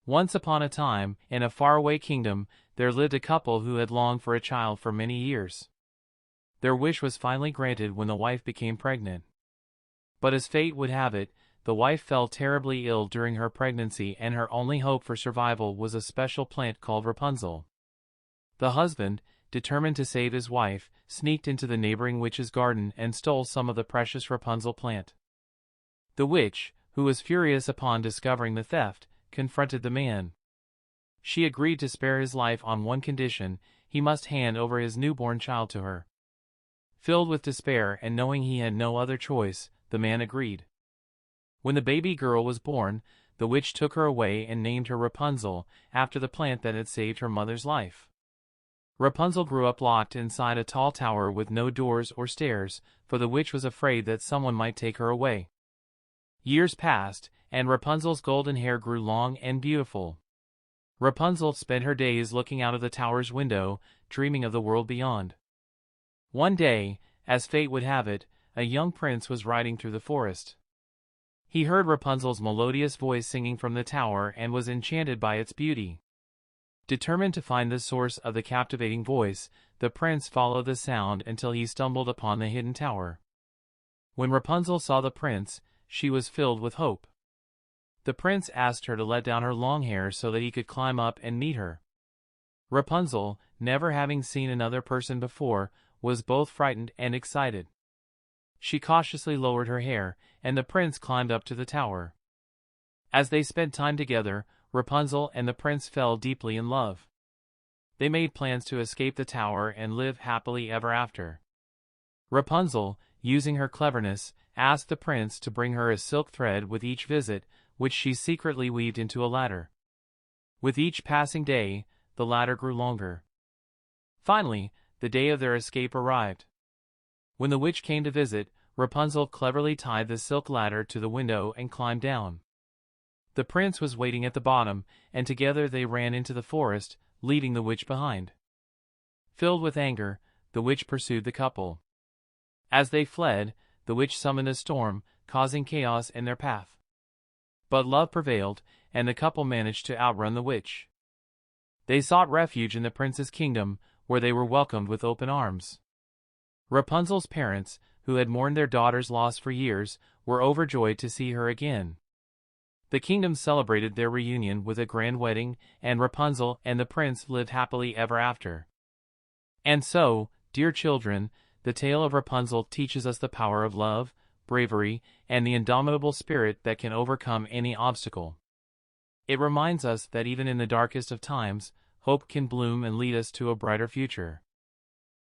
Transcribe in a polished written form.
Once upon a time, in a faraway kingdom, there lived a couple who had longed for a child for many years. Their wish was finally granted when the wife became pregnant. But as fate would have it, the wife fell terribly ill during her pregnancy, and her only hope for survival was a special plant called Rapunzel. The husband, determined to save his wife, sneaked into the neighboring witch's garden and stole some of the precious Rapunzel plant. The witch, who was furious upon discovering the theft, confronted the man. She agreed to spare his life on one condition: he must hand over his newborn child to her. Filled with despair and knowing he had no other choice, the man agreed. When the baby girl was born, the witch took her away and named her Rapunzel, after the plant that had saved her mother's life. Rapunzel grew up locked inside a tall tower with no doors or stairs, for the witch was afraid that someone might take her away. Years passed, and Rapunzel's golden hair grew long and beautiful. Rapunzel spent her days looking out of the tower's window, dreaming of the world beyond. One day, as fate would have it, a young prince was riding through the forest. He heard Rapunzel's melodious voice singing from the tower and was enchanted by its beauty. Determined to find the source of the captivating voice, the prince followed the sound until he stumbled upon the hidden tower. When Rapunzel saw the prince, she was filled with hope. The prince asked her to let down her long hair so that he could climb up and meet her. Rapunzel, never having seen another person before, was both frightened and excited. She cautiously lowered her hair, and the prince climbed up to the tower. As they spent time together, Rapunzel and the prince fell deeply in love. They made plans to escape the tower and live happily ever after. Rapunzel, using her cleverness, asked the prince to bring her a silk thread with each visit, which she secretly weaved into a ladder. With each passing day, the ladder grew longer. Finally, the day of their escape arrived. When the witch came to visit, Rapunzel cleverly tied the silk ladder to the window and climbed down. The prince was waiting at the bottom, and together they ran into the forest, leaving the witch behind. Filled with anger, the witch pursued the couple. As they fled, the witch summoned a storm, causing chaos in their path. But love prevailed, and the couple managed to outrun the witch. They sought refuge in the prince's kingdom, where they were welcomed with open arms. Rapunzel's parents, who had mourned their daughter's loss for years, were overjoyed to see her again. The kingdom celebrated their reunion with a grand wedding, and Rapunzel and the prince lived happily ever after. And so, dear children, the tale of Rapunzel teaches us the power of love, bravery, and the indomitable spirit that can overcome any obstacle. It reminds us that even in the darkest of times, hope can bloom and lead us to a brighter future.